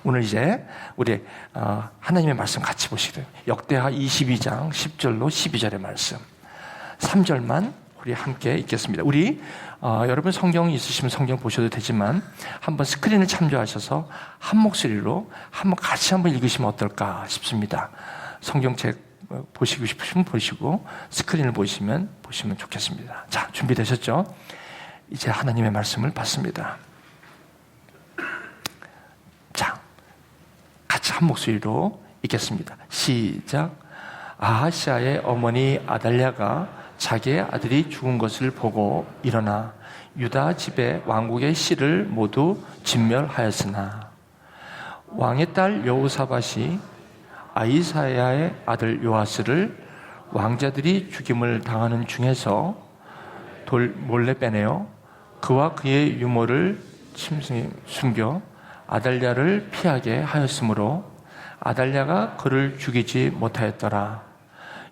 오늘 이제 우리 하나님의 말씀 같이 보시게요. 역대하 22장 10절로 12절의 말씀 3절만 우리 함께 읽겠습니다. 우리 여러분 성경 있으시면 성경 보셔도 되지만 한번 스크린을 참조하셔서 한 목소리로 한번 같이 한번 읽으시면 어떨까 싶습니다. 성경책 보시고 싶으시면 보시고 스크린을 보시면 좋겠습니다. 자, 준비되셨죠? 이제 하나님의 말씀을 받습니다. 자, 같이 한 목소리로 읽겠습니다. 시작. 아하시아의 어머니 아달랴가 자기의 아들이 죽은 것을 보고 일어나 유다 집의 왕국의 씨를 모두 진멸하였으나 왕의 딸 여호사밧이 아이사야의 아들 요아스를 왕자들이 죽임을 당하는 중에서 몰래 빼내어 그와 그의 유모를 침승에 숨겨 아달랴를 피하게 하였으므로 아달랴가 그를 죽이지 못하였더라.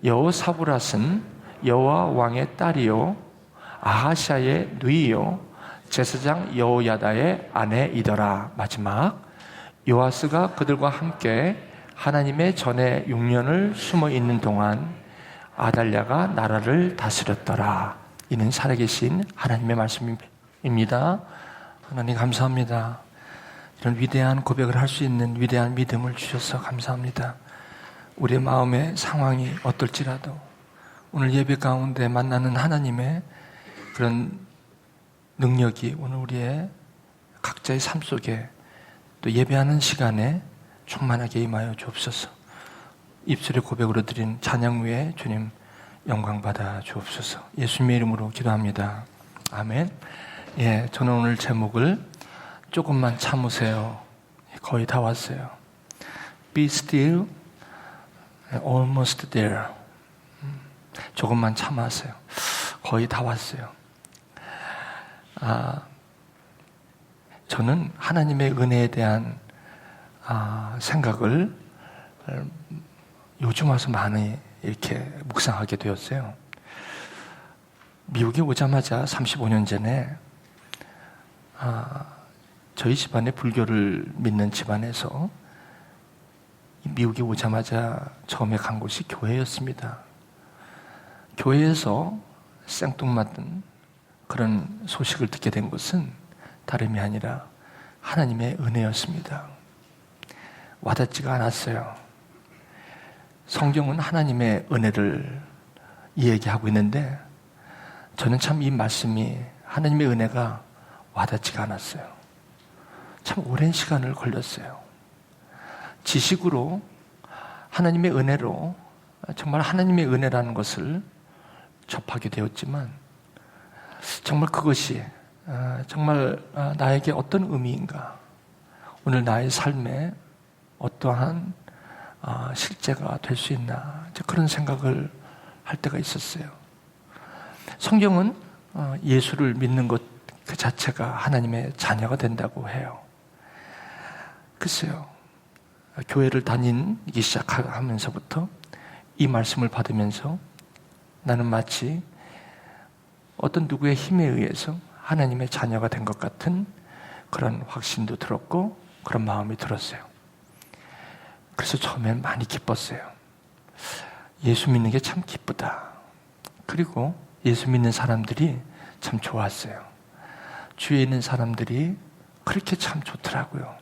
여호사브랏은 여호와 왕의 딸이요 아하시아의 누이요 제사장 여호야다의 아내이더라. 마지막 요아스가 그들과 함께 하나님의 전에 6년을 숨어 있는 동안 아달랴가 나라를 다스렸더라. 이는 살아계신 하나님의 말씀입니다. 하나님 감사합니다. 이런 위대한 고백을 할 수 있는 위대한 믿음을 주셔서 감사합니다. 우리의 마음의 상황이 어떨지라도 오늘 예배 가운데 만나는 하나님의 그런 능력이 오늘 우리의 각자의 삶 속에 또 예배하는 시간에 충만하게 임하여 주옵소서. 입술의 고백으로 드린 찬양 위에 주님 영광 받아 주옵소서. 예수님의 이름으로 기도합니다. 아멘. 예, 저는 오늘 제목을 조금만 참으세요. 거의 다 왔어요. Be still, almost there. 조금만 참으세요. 거의 다 왔어요. 저는 하나님의 은혜에 대한 생각을 요즘 와서 많이 이렇게 묵상하게 되었어요. 미국에 오자마자 35년 전에 저희 집안에 불교를 믿는 집안에서 미국에 오자마자 처음에 간 곳이 교회였습니다. 교회에서 생뚱맞은 그런 소식을 듣게 된 것은 다름이 아니라 하나님의 은혜였습니다. 와닿지가 않았어요. 성경은 하나님의 은혜를 이야기하고 있는데 저는 참 이 말씀이 하나님의 은혜가 와닿지가 않았어요. 참 오랜 시간을 걸렸어요. 지식으로 하나님의 은혜로 정말 하나님의 은혜라는 것을 접하게 되었지만 정말 그것이 정말 나에게 어떤 의미인가, 오늘 나의 삶에 어떠한 실제가 될 수 있나, 그런 생각을 할 때가 있었어요. 성경은 예수를 믿는 것 그 자체가 하나님의 자녀가 된다고 해요. 글쎄요, 교회를 다니기 시작하면서부터 이 말씀을 받으면서 나는 마치 어떤 누구의 힘에 의해서 하나님의 자녀가 된 것 같은 그런 확신도 들었고 그런 마음이 들었어요. 그래서 처음엔 많이 기뻤어요. 예수 믿는 게 참 기쁘다. 그리고 예수 믿는 사람들이 참 좋았어요. 주위에 있는 사람들이 그렇게 참 좋더라고요.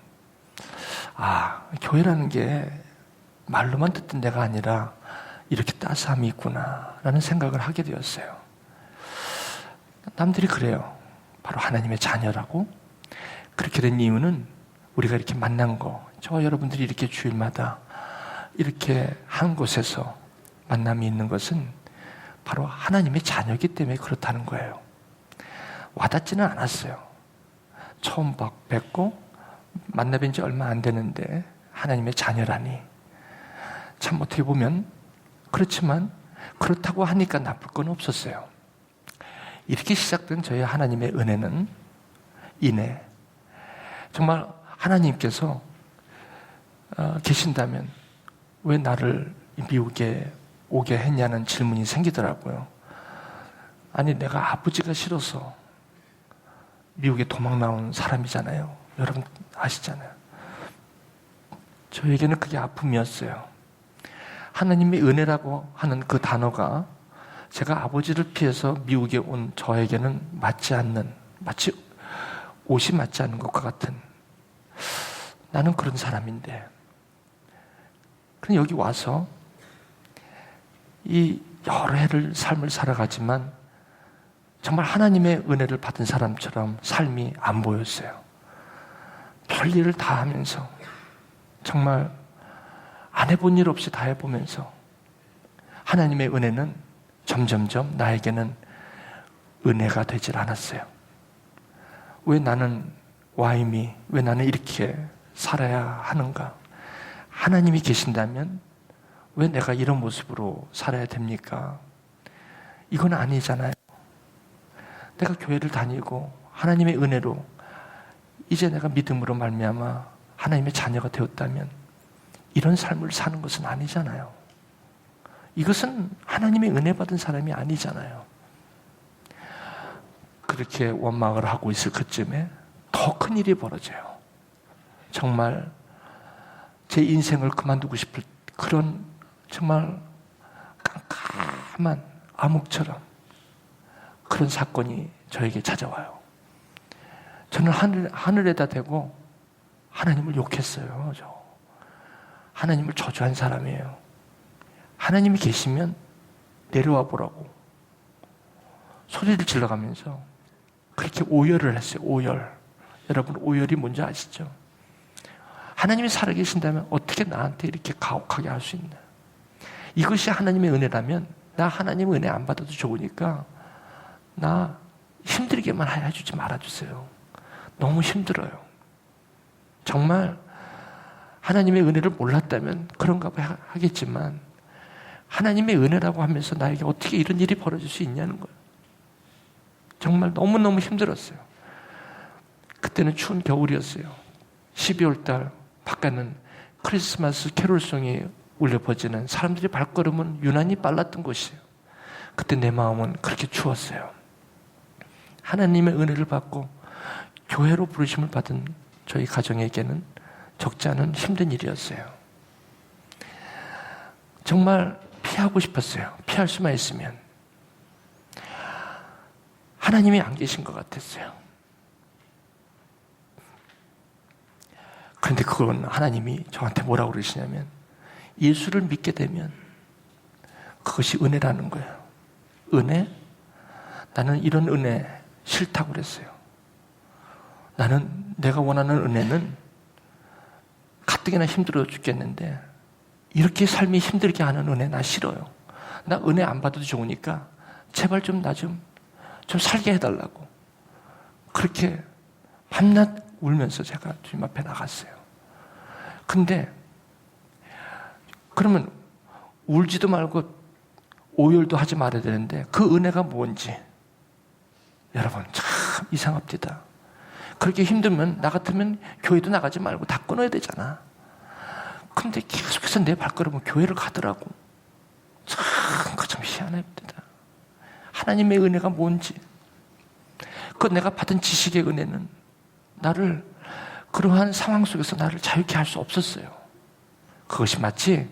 교회라는 게 말로만 듣던 데가 아니라 이렇게 따스함이 있구나 라는 생각을 하게 되었어요. 남들이 그래요. 바로 하나님의 자녀라고. 그렇게 된 이유는 우리가 이렇게 만난 거, 저와 여러분들이 이렇게 주일마다 이렇게 한 곳에서 만남이 있는 것은 바로 하나님의 자녀이기 때문에 그렇다는 거예요. 와닿지는 않았어요. 처음 뵙고 만나뵌 지 얼마 안 되는데 하나님의 자녀라니. 참 어떻게 보면 그렇지만 그렇다고 하니까 나쁠 건 없었어요. 이렇게 시작된 저희 하나님의 은혜는 이내 정말 하나님께서 계신다면 왜 나를 미국에 오게 했냐는 질문이 생기더라고요. 아니, 내가 아버지가 싫어서 미국에 도망 나온 사람이잖아요. 여러분 아시잖아요. 저에게는 그게 아픔이었어요. 하나님의 은혜라고 하는 그 단어가 제가 아버지를 피해서 미국에 온 저에게는 맞지 않는, 마치 옷이 맞지 않는 것과 같은, 나는 그런 사람인데, 그냥 여기 와서 이 여러 해를 삶을 살아가지만 정말 하나님의 은혜를 받은 사람처럼 삶이 안 보였어요. 별일을 다 하면서 정말 안 해본 일 없이 다 해보면서 하나님의 은혜는 점점점 나에게는 은혜가 되질 않았어요. 왜 나는 와임이, 왜 나는 이렇게 살아야 하는가? 하나님이 계신다면 왜 내가 이런 모습으로 살아야 됩니까? 이건 아니잖아요. 내가 교회를 다니고 하나님의 은혜로 이제 내가 믿음으로 말미암아 하나님의 자녀가 되었다면 이런 삶을 사는 것은 아니잖아요. 이것은 하나님의 은혜 받은 사람이 아니잖아요. 그렇게 원망을 하고 있을 그쯤에 더 큰 일이 벌어져요. 정말 제 인생을 그만두고 싶을 그런 정말 깜깜한 암흑처럼 그런 사건이 저에게 찾아와요. 저는 하늘에다 대고 하나님을 욕했어요. 하나님을 저주한 사람이에요. 하나님이 계시면 내려와 보라고 소리를 질러가면서 그렇게 오열을 했어요. 오열. 여러분, 오열이 뭔지 아시죠? 하나님이 살아계신다면 어떻게 나한테 이렇게 가혹하게 할 수 있나? 이것이 하나님의 은혜라면 나 하나님 은혜 안 받아도 좋으니까 나 힘들게만 해주지 말아주세요. 너무 힘들어요. 정말 하나님의 은혜를 몰랐다면 그런가 봐 하겠지만 하나님의 은혜라고 하면서 나에게 어떻게 이런 일이 벌어질 수 있냐는 거예요. 정말 너무너무 힘들었어요. 그때는 추운 겨울이었어요. 12월 달 바깥은 크리스마스 캐롤송이 울려 퍼지는 사람들의 발걸음은 유난히 빨랐던 곳이에요. 그때 내 마음은 그렇게 추웠어요. 하나님의 은혜를 받고 교회로 부르심을 받은 저희 가정에게는 적지 않은 힘든 일이었어요. 정말 피하고 싶었어요. 피할 수만 있으면. 하나님이 안 계신 것 같았어요. 그런데 그건 하나님이 저한테 뭐라고 그러시냐면 예수를 믿게 되면 그것이 은혜라는 거예요. 은혜? 나는 이런 은혜 싫다고 그랬어요. 나는 내가 원하는 은혜는 가뜩이나 힘들어 죽겠는데 이렇게 삶이 힘들게 하는 은혜 나 싫어요. 나 은혜 안 받아도 좋으니까 제발 좀 나 좀 살게 해달라고. 그렇게 밤낮 울면서 제가 주님 앞에 나갔어요. 근데 그러면 울지도 말고 오열도 하지 말아야 되는데 그 은혜가 뭔지 여러분 참 이상합니다. 그렇게 힘들면 나 같으면 교회도 나가지 말고 다 끊어야 되잖아. 근데 계속해서 내 발걸음은 교회를 가더라고. 그 참 희한합니다. 하나님의 은혜가 뭔지 그 내가 받은 지식의 은혜는 나를 그러한 상황 속에서 나를 자유케 할 수 없었어요. 그것이 마치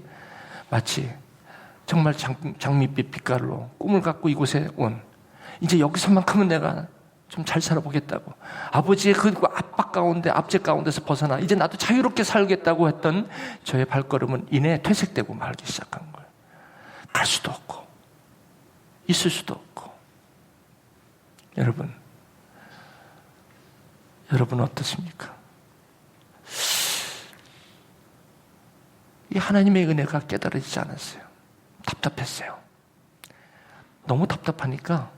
정말 장밋빛 빛깔로 꿈을 갖고 이곳에 온 이제 여기서만큼은 내가 좀 잘 살아보겠다고 아버지의 그 압박 가운데 압제 가운데서 벗어나 이제 나도 자유롭게 살겠다고 했던 저의 발걸음은 이내 퇴색되고 말기 시작한 거예요. 갈 수도 없고 있을 수도 없고. 여러분 어떻습니까? 이 하나님의 은혜가 깨달아지지 않았어요. 답답했어요. 너무 답답하니까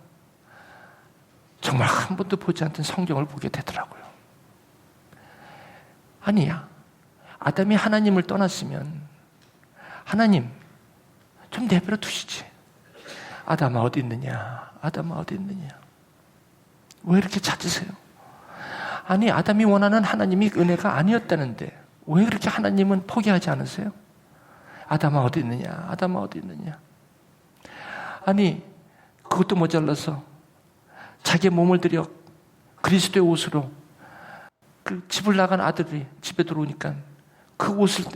정말 한 번도 보지 않던 성경을 보게 되더라고요. 아니야. 아담이 하나님을 떠났으면 하나님 좀 내버려 두시지. 아담아 어디 있느냐? 아담아 어디 있느냐? 왜 이렇게 찾으세요? 아니 아담이 원하는 하나님이 은혜가 아니었다는데 왜 그렇게 하나님은 포기하지 않으세요? 아담아 어디 있느냐? 아담아 어디 있느냐? 아니 그것도 모자라서 자기의 몸을 들여 그리스도의 옷으로 그 집을 나간 아들이 집에 들어오니까 그 옷을,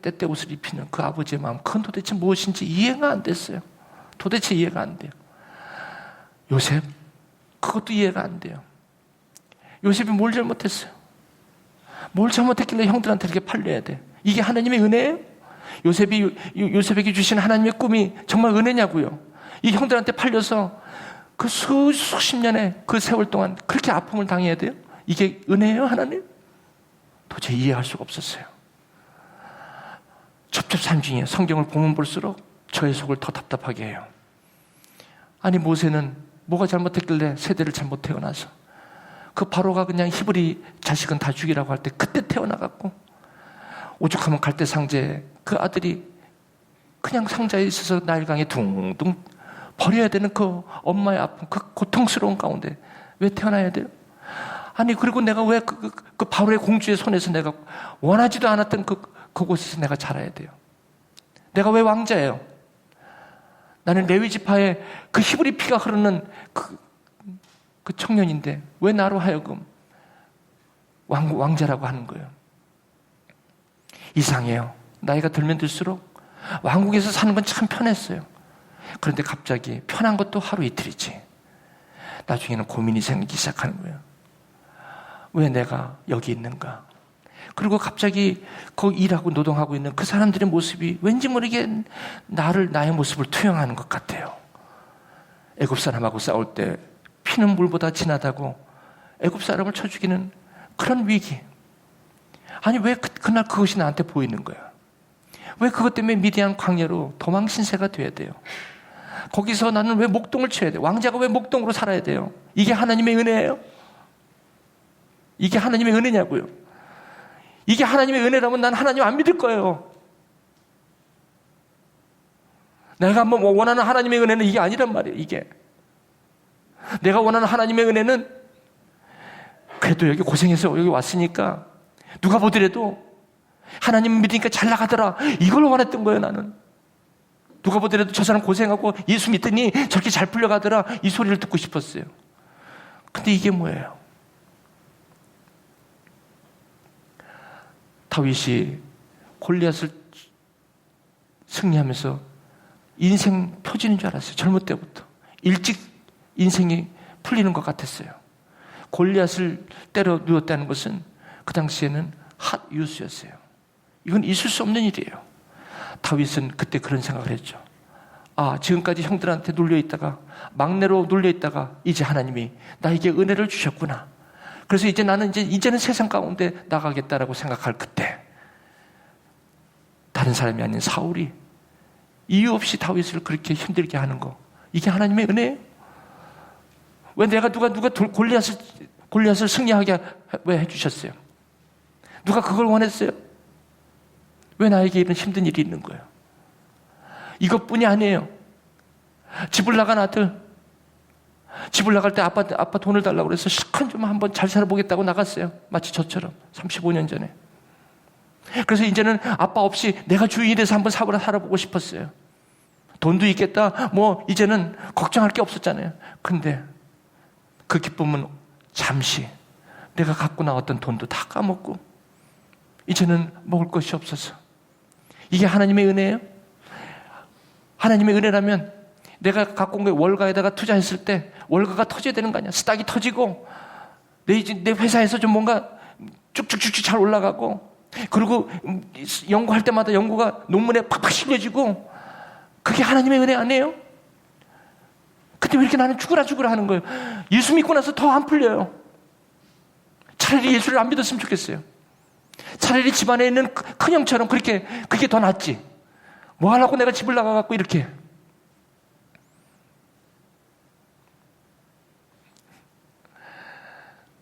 때때 옷을 입히는 그 아버지의 마음, 그건 도대체 무엇인지 이해가 안 됐어요. 도대체 이해가 안 돼요. 요셉, 그것도 이해가 안 돼요. 요셉이 뭘 잘못했어요? 뭘 잘못했길래 형들한테 이렇게 팔려야 돼? 이게 하나님의 은혜예요? 요셉에게 주신 하나님의 꿈이 정말 은혜냐고요? 이 형들한테 팔려서 그 수십 년의 그 세월 동안 그렇게 아픔을 당해야 돼요? 이게 은혜예요, 하나님? 도저히 이해할 수가 없었어요. 첩첩산 중에 성경을 보면 볼수록 저의 속을 더 답답하게 해요. 아니, 모세는 뭐가 잘못했길래 세대를 잘못 태어나서 그 바로가 그냥 히브리 자식은 다 죽이라고 할 때 그때 태어나갔고, 오죽하면 갈대 상제 그 아들이 그냥 상자에 있어서 나일강에 둥둥 버려야 되는 그 엄마의 아픔, 그 고통스러운 가운데 왜 태어나야 돼요? 아니, 그리고 내가 왜 그 바로의 공주의 손에서 내가 원하지도 않았던 그곳에서 내가 자라야 돼요? 내가 왜 왕자예요? 나는 레위 지파의 그 히브리 피가 흐르는 그 청년인데 왜 나로 하여금 왕자라고 하는 거예요? 이상해요. 나이가 들면 들수록 왕국에서 사는 건 참 편했어요. 그런데 갑자기 편한 것도 하루 이틀이지. 나중에는 고민이 생기기 시작하는 거예요. 왜 내가 여기 있는가? 그리고 갑자기 거기 일하고 노동하고 있는 그 사람들의 모습이 왠지 모르게 나의 모습을 투영하는 것 같아요. 애굽 사람하고 싸울 때 피는 물보다 진하다고 애굽 사람을 쳐 죽이는 그런 위기. 아니, 왜 그날 그것이 나한테 보이는 거야? 왜 그것 때문에 미디안 광야로 도망 신세가 돼야 돼요? 거기서 나는 왜 목동을 쳐야 돼요? 왕자가 왜 목동으로 살아야 돼요? 이게 하나님의 은혜예요? 이게 하나님의 은혜냐고요? 이게 하나님의 은혜라면 난 하나님 안 믿을 거예요. 내가 한번 원하는 하나님의 은혜는 이게 아니란 말이에요. 이게 내가 원하는 하나님의 은혜는 그래도 여기 고생해서 여기 왔으니까 누가 보더라도 하나님 믿으니까 잘 나가더라, 이걸 원했던 거예요. 나는 누가 보더라도 저 사람 고생하고 예수 믿더니 저렇게 잘 풀려가더라, 이 소리를 듣고 싶었어요. 근데 이게 뭐예요? 다윗이 골리앗을 승리하면서 인생 펴지는 줄 알았어요. 젊을 때부터 일찍 인생이 풀리는 것 같았어요. 골리앗을 때려 누웠다는 것은 그 당시에는 핫 뉴스였어요. 이건 있을 수 없는 일이에요. 다윗은 그때 그런 생각을 했죠. 아, 지금까지 형들한테 눌려있다가, 막내로 눌려있다가 이제 하나님이 나에게 은혜를 주셨구나. 그래서 이제 나는 이제는 세상 가운데 나가겠다라고 생각할 그때, 다른 사람이 아닌 사울이 이유 없이 다윗을 그렇게 힘들게 하는 거, 이게 하나님의 은혜예요? 왜 내가 누가 골리앗을 승리하게 왜 해주셨어요? 누가 그걸 원했어요? 왜 나에게 이런 힘든 일이 있는 거예요? 이것뿐이 아니에요. 집을 나간 아들, 집을 나갈 때 아빠 돈을 달라고 그래서 실컷 좀 한번 잘 살아보겠다고 나갔어요. 마치 저처럼 35년 전에. 그래서 이제는 아빠 없이 내가 주인이 돼서 한번 살아보고 싶었어요. 돈도 있겠다, 뭐 이제는 걱정할 게 없었잖아요. 근데 그 기쁨은 잠시, 내가 갖고 나왔던 돈도 다 까먹고 이제는 먹을 것이 없어서. 이게 하나님의 은혜예요? 하나님의 은혜라면 내가 갖고 온 게 월가에다가 투자했을 때 월가가 터져야 되는 거 아니야? 스탁이 터지고 내 회사에서 좀 뭔가 쭉쭉쭉쭉 잘 올라가고, 그리고 연구할 때마다 연구가 논문에 팍팍 실려지고, 그게 하나님의 은혜 아니에요? 근데 왜 이렇게 나는 죽으라 하는 거예요? 예수 믿고 나서 더 안 풀려요. 차라리 예수를 안 믿었으면 좋겠어요. 차라리 집안에 있는 큰형처럼 그게 더 낫지. 뭐 하려고 내가 집을 나가갖고 이렇게.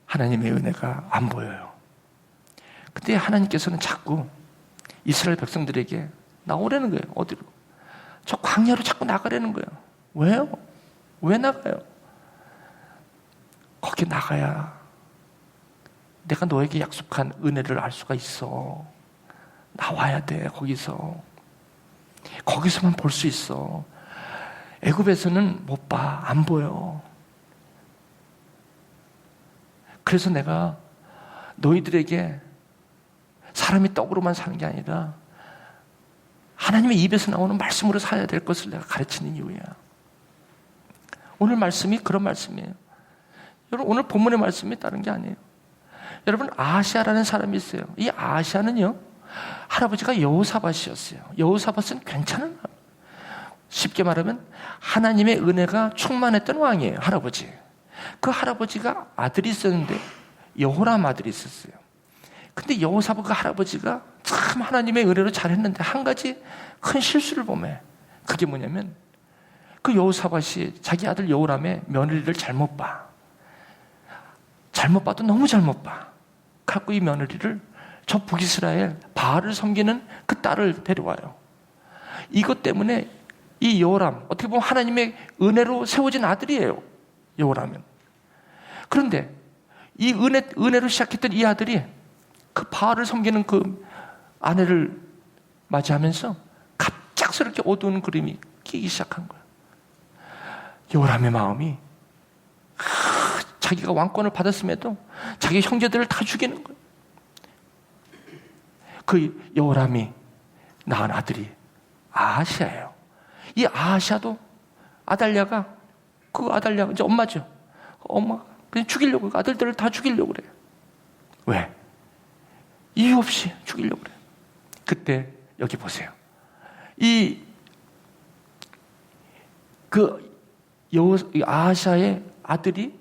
하나님의 은혜가 안 보여요. 근데 하나님께서는 자꾸 이스라엘 백성들에게 나오라는 거예요. 어디로? 저 광야로 자꾸 나가라는 거예요. 왜요? 왜 나가요? 거기 나가야 내가 너에게 약속한 은혜를 알 수가 있어. 나와야 돼. 거기서만 볼 수 있어. 애굽에서는 못 봐. 안 보여. 그래서 내가 너희들에게 사람이 떡으로만 사는 게 아니라 하나님의 입에서 나오는 말씀으로 살아야 될 것을 내가 가르치는 이유야. 오늘 말씀이 그런 말씀이에요. 여러분, 오늘 본문의 말씀이 다른 게 아니에요. 여러분, 아하시아라는 사람이 있어요. 이 아하시아는요, 할아버지가 여호사밧이었어요. 여호사밧은 괜찮은, 쉽게 말하면 하나님의 은혜가 충만했던 왕이에요. 할아버지. 그 할아버지가 아들이 있었는데 여호람 아들이 있었어요. 근데 여호사밧 그 할아버지가 참 하나님의 은혜로 잘했는데 한 가지 큰 실수를 범해. 그게 뭐냐면 그 여호사밧이 자기 아들 여호람의 며느리를 잘못 봐. 잘못 봐도 너무 잘못 봐. 갖고 이 며느리를 저 북이스라엘 바알을 섬기는 그 딸을 데려와요. 이것 때문에 이 여호람, 어떻게 보면 하나님의 은혜로 세워진 아들이에요. 여호람은. 그런데 이 은혜로 시작했던 이 아들이 그 바알을 섬기는 그 아내를 맞이하면서 갑작스럽게 어두운 그림이 끼기 시작한 거예요. 여호람의 마음이 자기가 왕권을 받았음에도 자기 형제들을 다 죽이는 거예요. 그 여호람이 낳은 아들이 아하시아예요. 이 아하시아도 아달랴가 이제 엄마죠. 엄마 그냥 죽이려고, 아들들을 다 죽이려고 그래요. 왜? 이유 없이 죽이려고 그래요. 그때 여기 보세요. 이 아하시아의 아들이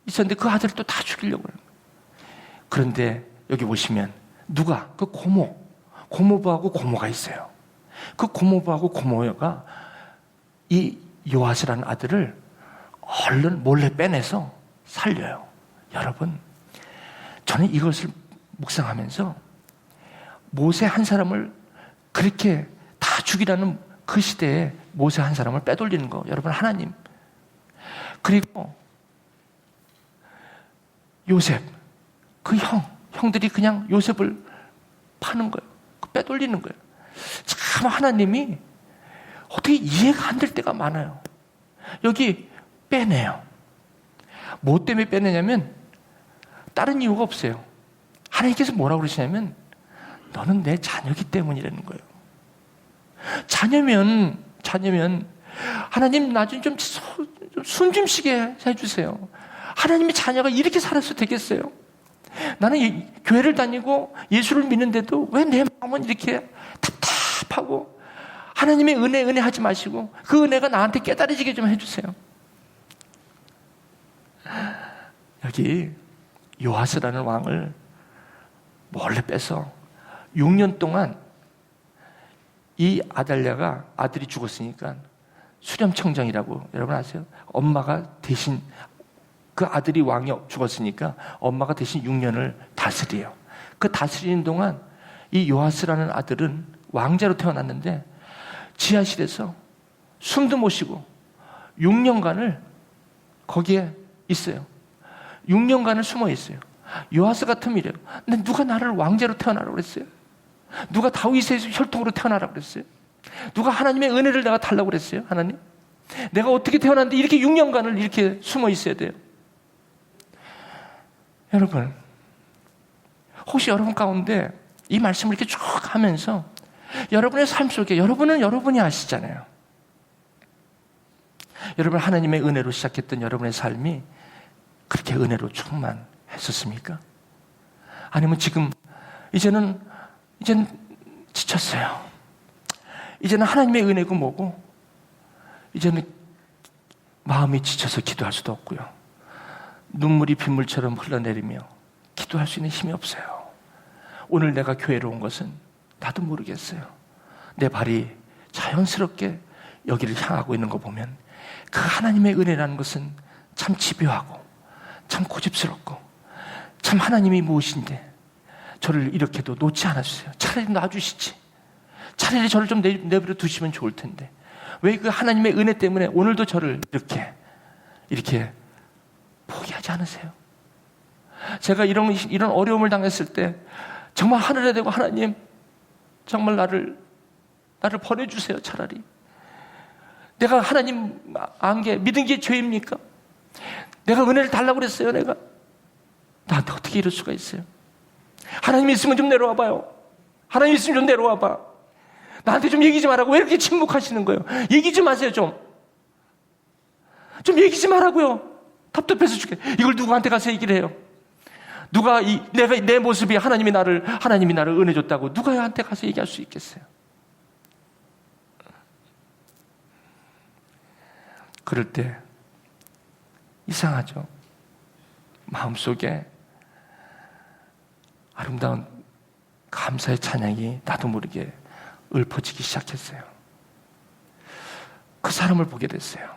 있었는데 그 아들을 또 다 죽이려고 그래요. 그런데 여기 보시면 누가? 그 고모부하고 고모가 있어요. 그 고모부하고 고모가 이 요아스라는 아들을 얼른 몰래 빼내서 살려요. 여러분, 저는 이것을 묵상하면서 모세 한 사람을 그렇게 다 죽이라는 그 시대에 모세 한 사람을 빼돌리는 거, 여러분, 하나님. 그리고 요셉, 그 형들이 그냥 요셉을 파는 거예요. 빼돌리는 거예요. 참 하나님이 어떻게 이해가 안 될 때가 많아요. 여기 빼내요. 뭐 때문에 빼내냐면 다른 이유가 없어요. 하나님께서 뭐라고 그러시냐면 너는 내 자녀이기 때문이라는 거예요. 자녀면 하나님 나중에 좀 숨 좀 쉬게 해주세요. 하나님의 자녀가 이렇게 살아서 되겠어요? 나는 교회를 다니고 예수를 믿는데도 왜 내 마음은 이렇게 답답하고, 하나님의 은혜 하지 마시고 그 은혜가 나한테 깨달아지게 좀 해주세요. 여기 요아스라는 왕을 몰래 빼서 6년 동안 이 아달랴가 아들이 죽었으니까 수렴청정이라고 여러분 아세요? 엄마가 대신, 그 아들이 왕이 죽었으니까 엄마가 대신 6년을 다스려요. 그 다스리는 동안 이 요아스라는 아들은 왕자로 태어났는데 지하실에서 숨도 못 쉬고 6년간을 거기에 있어요. 6년간을 숨어 있어요. 요아스 같으면 이래요. 근데 누가 나를 왕자로 태어나라고 그랬어요? 누가 다윗의 혈통으로 태어나라고 그랬어요? 누가 하나님의 은혜를 내가 달라고 그랬어요? 하나님? 내가 어떻게 태어났는데 이렇게 6년간을 이렇게 숨어 있어야 돼요? 여러분, 혹시 여러분 가운데 이 말씀을 이렇게 쭉 하면서 여러분의 삶 속에 여러분은 여러분이 아시잖아요. 여러분, 하나님의 은혜로 시작했던 여러분의 삶이 그렇게 은혜로 충만했었습니까? 아니면 지금 이제는 지쳤어요. 이제는 하나님의 은혜고 뭐고 이제는 마음이 지쳐서 기도할 수도 없고요. 눈물이 빗물처럼 흘러내리며 기도할 수 있는 힘이 없어요. 오늘 내가 교회로 온 것은 나도 모르겠어요. 내 발이 자연스럽게 여기를 향하고 있는 거 보면 그 하나님의 은혜라는 것은 참 집요하고 참 고집스럽고 참 하나님이 무엇인데 저를 이렇게도 놓지 않았어요. 차라리 놔주시지. 차라리 저를 좀 내버려 두시면 좋을 텐데 왜 그 하나님의 은혜 때문에 오늘도 저를 이렇게 포기하지 않으세요? 제가 이런 어려움을 당했을 때 정말 하늘에 대고 하나님 정말 나를 버려주세요. 차라리 내가 하나님 안 게 믿은 게 죄입니까? 내가 은혜를 달라고 그랬어요. 내가 나한테 어떻게 이럴 수가 있어요? 하나님 있으면 좀 내려와 봐요. 하나님 있으면 좀 내려와 봐. 나한테 좀 얘기 좀 하라고. 왜 이렇게 침묵하시는 거예요? 얘기 좀 하세요. 좀 얘기 좀 하라고요. 답답해서 죽게. 이걸 누구한테 가서 얘기를 해요? 누가 내 모습이 하나님이 나를 은혜 줬다고 누가한테 가서 얘기할 수 있겠어요? 그럴 때 이상하죠. 마음속에 아름다운 감사의 찬양이 나도 모르게 읊어지기 시작했어요. 그 사람을 보게 됐어요.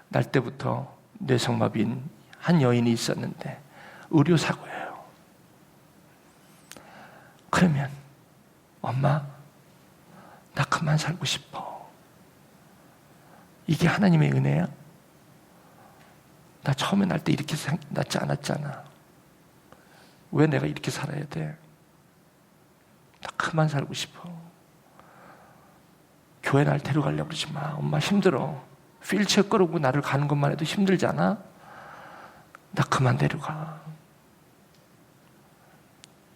날 때부터 뇌성마비인 한 여인이 있었는데 의료사고예요. 그러면 엄마, 나 그만 살고 싶어. 이게 하나님의 은혜야? 나 처음에 날 때 이렇게 낳지 않았잖아. 왜 내가 이렇게 살아야 돼? 나 그만 살고 싶어. 교회 날 데려가려고 그러지 마. 엄마 힘들어. 휠체어 끌고 나를 가는 것만 해도 힘들잖아. 나 그만 데려가.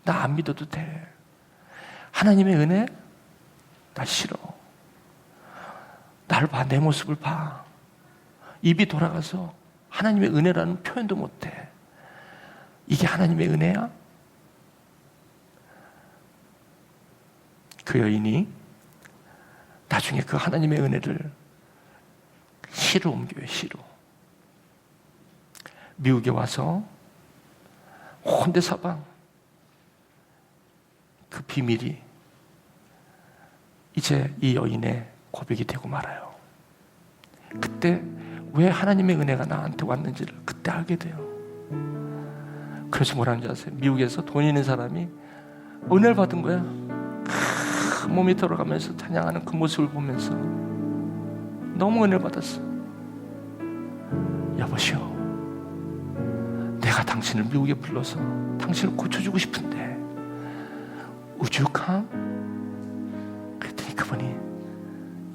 나 안 믿어도 돼. 하나님의 은혜? 나 싫어. 나를 봐. 내 모습을 봐. 입이 돌아가서 하나님의 은혜라는 표현도 못해. 이게 하나님의 은혜야? 그 여인이 나중에 그 하나님의 은혜를 시로 옮겨요. 시로. 미국에 와서 온 데 사방 그 비밀이 이제 이 여인의 고백이 되고 말아요. 그때 왜 하나님의 은혜가 나한테 왔는지를 그때 알게 돼요. 그래서 뭐라는 줄 아세요? 미국에서 돈 있는 사람이 은혜를 받은 거야. 몸이 돌아가면서 찬양하는 그 모습을 보면서 너무 은혜를 받았어. 여보시오, 내가 당신을 미국에 불러서 당신을 고쳐주고 싶은데 Would you come? 그랬더니 그분이,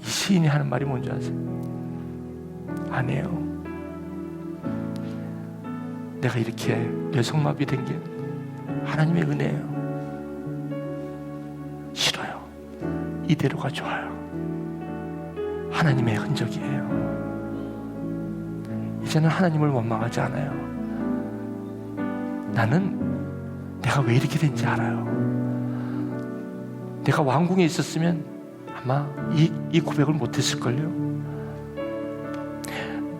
이 시인이 하는 말이 뭔지 아세요? 아니에요. 내가 이렇게 뇌성마비 된 게 하나님의 은혜예요. 싫어요. 이대로가 좋아요. 하나님의 흔적이에요. 이제는 하나님을 원망하지 않아요. 나는 내가 왜 이렇게 된지 알아요. 내가 왕궁에 있었으면 아마 이 고백을 못했을걸요.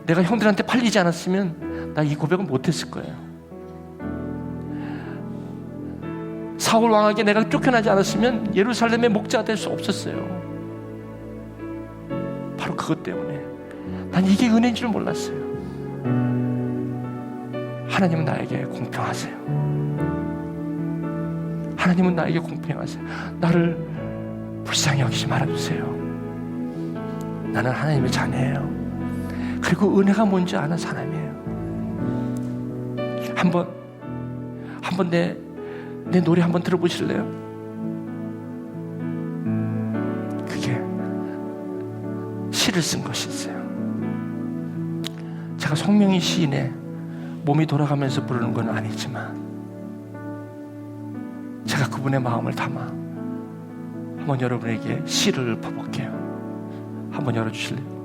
내가 형들한테 팔리지 않았으면 나 이 고백을 못했을 거예요. 사울 왕에게 내가 쫓겨나지 않았으면 예루살렘의 목자가 될 수 없었어요. 바로 그것 때문에 난 이게 은혜인 줄 몰랐어요. 하나님은 나에게 공평하세요. 하나님은 나에게 공평하세요. 나를 불쌍히 여기지 말아주세요. 나는 하나님의 자녀예요. 그리고 은혜가 뭔지 아는 사람이에요. 한번 내 노래 한번 들어보실래요? 그게 시를 쓴 것이 있어요. 제가 송명희 시인의 몸이 돌아가면서 부르는 건 아니지만 제가 그분의 마음을 담아 한번 여러분에게 시를 읊어볼게요. 한번 열어주실래요?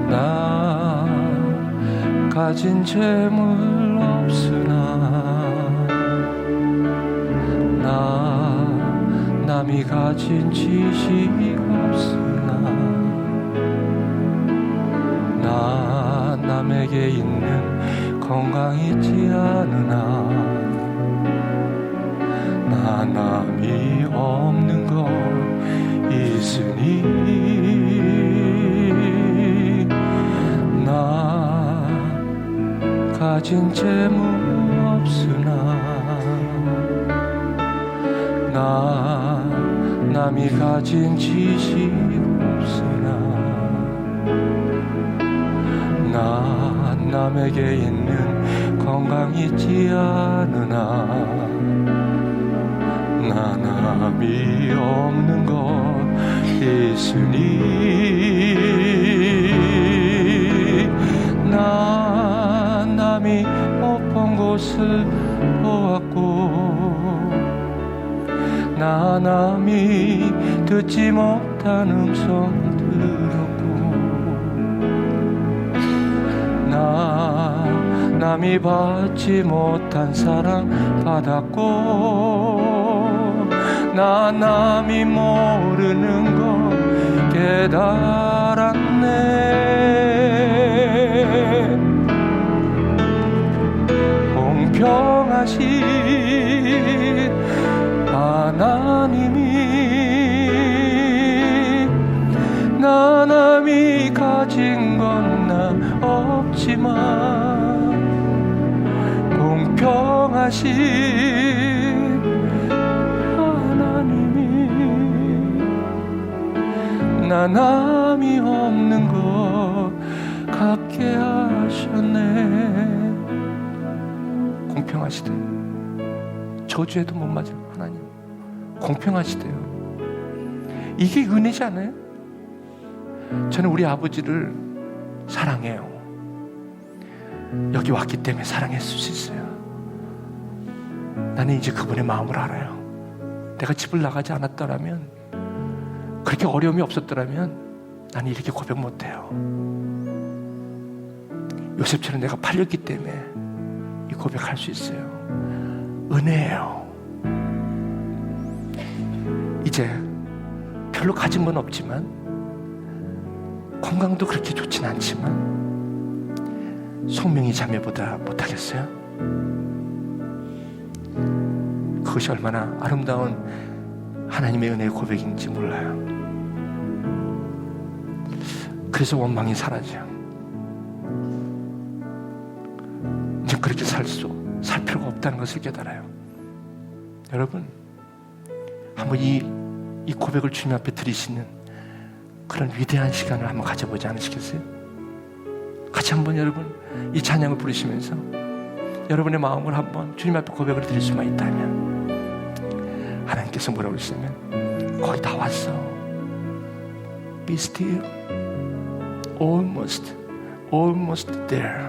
나 가진 재물 없으나 나 남이 가진 지식 없으나 나 남에게 있는 건강 있지 않으나 나 남이 없는 것 있으니 나 가진 재물 없으나 나 남이 가진 지식 없으나 나 남에게 있는 건강 있지 않으나 나 남이 없는 것 있으니 나 남이 못 본 곳을 보았고 나 남이 듣지 못한 음성을 들었고 나 남이 받지 못한 사랑 받았고 나 남이 모르는 것 깨달았네. 공평하신 하나님이 나 남이 가진 건 나 없지만 공평하신 하나님이 나 남이 없는 것 같게 하셨네. 공평하시대요. 저주에도 못 맞을 하나님 공평하시대요. 이게 은혜지 않아요? 저는 우리 아버지를 사랑해요. 여기 왔기 때문에 사랑했을 수 있어요. 나는 이제 그분의 마음을 알아요. 내가 집을 나가지 않았더라면, 그렇게 어려움이 없었더라면 나는 이렇게 고백 못해요. 요셉처럼 내가 팔렸기 때문에 이 고백할 수 있어요. 은혜예요. 이제 별로 가진 건 없지만, 건강도 그렇게 좋진 않지만 송명희 자매보다 못하겠어요? 그것이 얼마나 아름다운 하나님의 은혜의 고백인지 몰라요. 그래서 원망이 사라져요. 이제 그렇게 살 필요가 없다는 것을 깨달아요. 여러분, 한번 이 고백을 주님 앞에 드리시는 그런 위대한 시간을 한번 가져보지 않으시겠어요? 같이 한번 여러분 이 찬양을 부르시면서 여러분의 마음을 한번 주님 앞에 고백을 드릴 수만 있다면, 하나님께서 뭐라고 그러시냐면 거의 다 왔어. Be still. Almost there.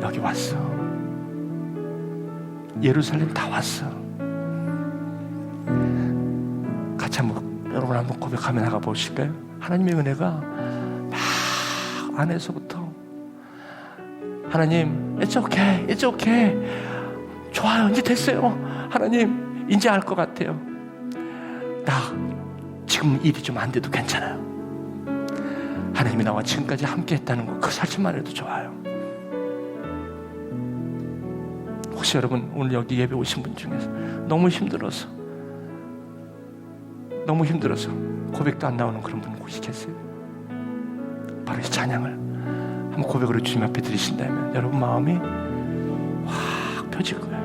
여기 왔어. 예루살렘 다 왔어. 같이 한번 여러분 한번 고백하며 나가 보실까요? 하나님의 은혜가 막 안에서부터 하나님, it's okay. 좋아요. 이제 됐어요. 하나님, 이제 알 것 같아요. 나 지금 일이 좀 안 돼도 괜찮아요. 하나님이 나와 지금까지 함께 했다는 거, 그 사실만 해도 좋아요. 혹시 여러분 오늘 여기 예배 오신 분 중에서 너무 힘들어서 고백도 안 나오는 그런 분 혹시 계세요? 바로 이 찬양을 한번 고백으로 주님 앞에 드리신다면 여러분 마음이 확 펴질 거예요.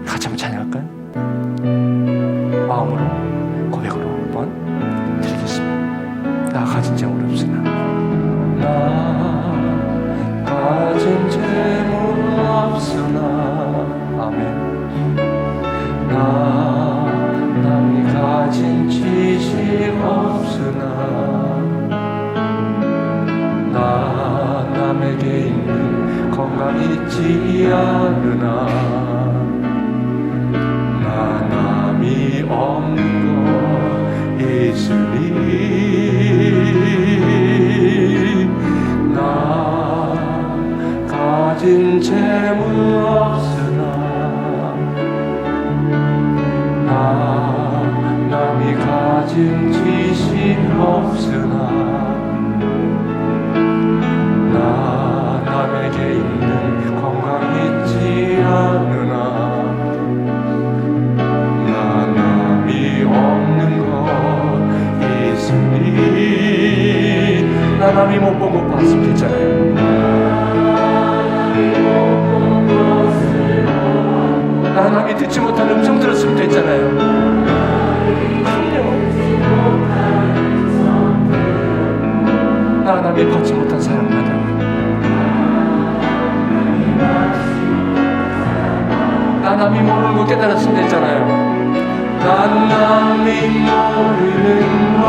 같이 한번 찬양할까요? 마음으로 고백으로 한번 드리겠습니다. 나 가진 재물 없으나 나 가진 재물 없으나 아멘. 나 남이 가진 지식 없으나 나 남에게 있는 건강 있지 않으나 나 남이 없는 것 있으니 나 가진 재물 없으나 나 남이 가진 지식 없으나 나 남에게 있는 건강 있지 않으나 나 남이 없는 것 있으니 나 남이 못 본 것 봤으면 됐잖아요. 나 남이 듣지 못한 음성 들었으면 됐잖아요. 나 남이 받지 못한 사랑받아 나 남이 모르는 거 깨달았으면 됐잖아요. 난 남이 모르는 법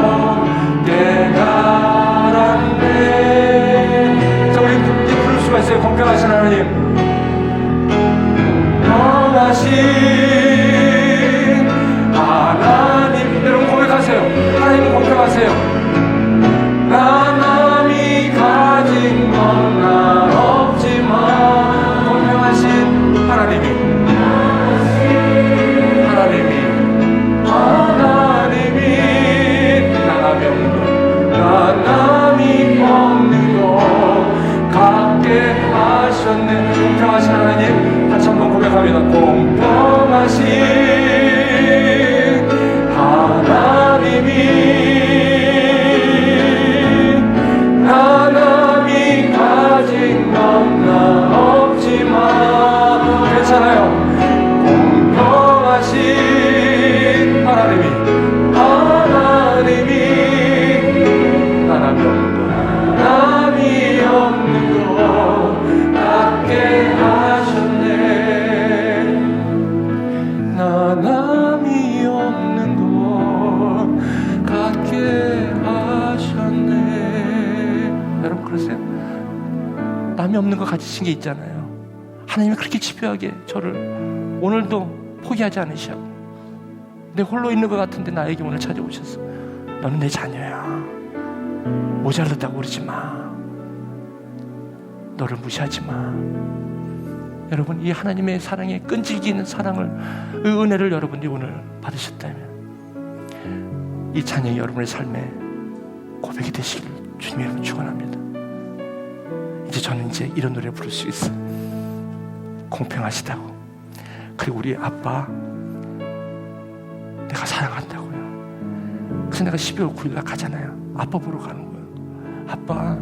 깨달았네. 자, 우리 이제 부를 수가 있어요. 공평하신 하나님, 평하신 하나님. 여러분 고백하세요. 하나님은 공평하세요. 나 남이 가진 건 나 없지만 공평하신 하나님이 나 남이 없는 것 같게 하셨네. 공평하신 하나님, 다시 한번 고백합니다. 공평하신 하나님이 나 남이 가진 건 나 없지만 괜찮아요. 공평하신 하나님이 남이 없는 것 같게 하셨네. 나 남이 없는 것 같게 하셨네. 여러분 그러세요? 남이 없는 것 가지신 게 있잖아요. 하나님이 그렇게 집요하게 저를 오늘도 포기하지 않으셔. 내 홀로 있는 것 같은데 나에게 오늘 찾아오셨어. 너는 내 자녀야. 모자르다고 그러지 마. 너를 무시하지 마. 여러분, 이 하나님의 사랑에 끈질기 있는 사랑을, 그 은혜를 여러분이 오늘 받으셨다면 이 찬양이 여러분의 삶에 고백이 되시길 주님의 이름으로 축원합니다. 이제 저는 이런 노래 부를 수 있어요. 공평하시다고. 그리고 우리 아빠 내가 사랑한다고요. 그래서 내가 12월 9일 날 가잖아요. 아빠 보러 가는 거예요. 아빠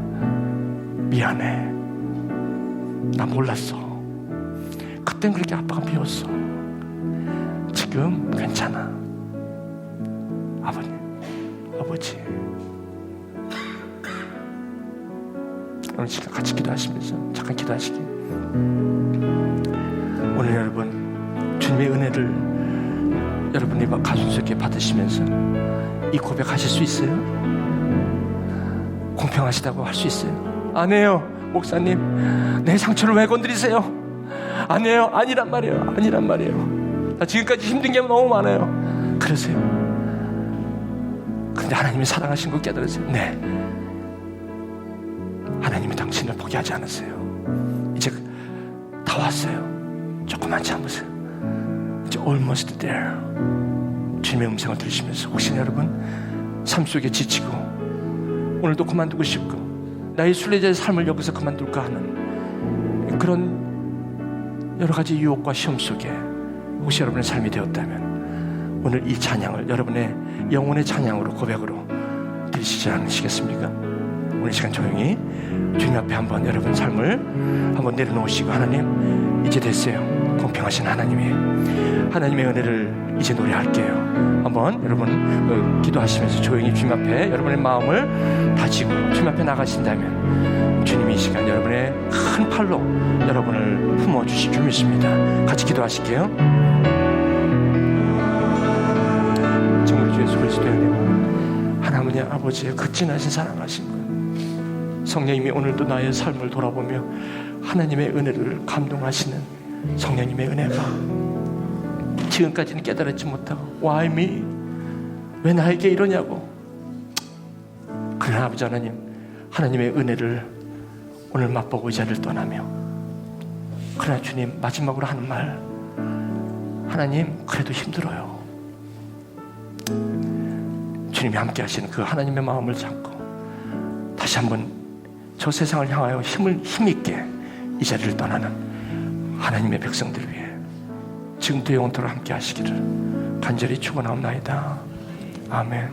미안해. 나 몰랐어. 그땐 그렇게 아빠가 미웠어. 지금 괜찮아. 아버님, 아버지. 오늘 시간 같이 기도하시면서 잠깐 기도하시기. 오늘 여러분 주님의 은혜를 여러분이 가슴속에 받으시면서 이 고백하실 수 있어요? 공평하시다고 할 수 있어요? 아니에요, 목사님. 내 상처를 왜 건드리세요? 아니에요, 아니란 말이에요. 아니란 말이에요. 나 지금까지 힘든 게 너무 많아요. 그러세요. 그런데 하나님이 사랑하신 거 깨달으세요? 네. 하나님이 당신을 포기하지 않으세요. 이제 다 왔어요. 조금만 참으세요. 이제 almost there. 주님의 음성을 들으시면서 혹시 여러분 삶 속에 지치고 오늘도 그만두고 싶고 나의 순례자의 삶을 여기서 그만둘까 하는 그런 여러 가지 유혹과 시험 속에 혹시 여러분의 삶이 되었다면 오늘 이 찬양을 여러분의 영혼의 찬양으로 고백으로 드리시지 않으시겠습니까? 오늘 시간 조용히 주님 앞에 한번 여러분 삶을 한번 내려놓으시고 하나님 이제 됐어요. 공평하신 하나님의 은혜를 이제 노래할게요. 한번 여러분 기도하시면서 조용히 주님 앞에 여러분의 마음을 다지고 주님 앞에 나가신다면 주님이 이 시간 여러분의 큰 팔로 여러분을 품어주실 줄 믿습니다. 같이 기도하실게요. 정말 주 예수 그리스도의 은혜와 하나님 아버지의 그 진하신 사랑하신 것, 성령님이 오늘도 나의 삶을 돌아보며 하나님의 은혜를 감동하시는 성령님의 은혜가 지금까지는 깨달았지 못하고 Why me? 왜 나에게 이러냐고. 그러나 아버지 하나님, 하나님의 은혜를 오늘 맛보고 이 자리를 떠나며 그러나 주님 마지막으로 하는 말, 하나님 그래도 힘들어요. 주님이 함께 하시는 그 하나님의 마음을 잡고 다시 한번 저 세상을 향하여 힘있게 이 자리를 떠나는 하나님의 백성들 위해 지금도 영원토록 함께 하시기를 간절히 축원하옵나이다. 아멘.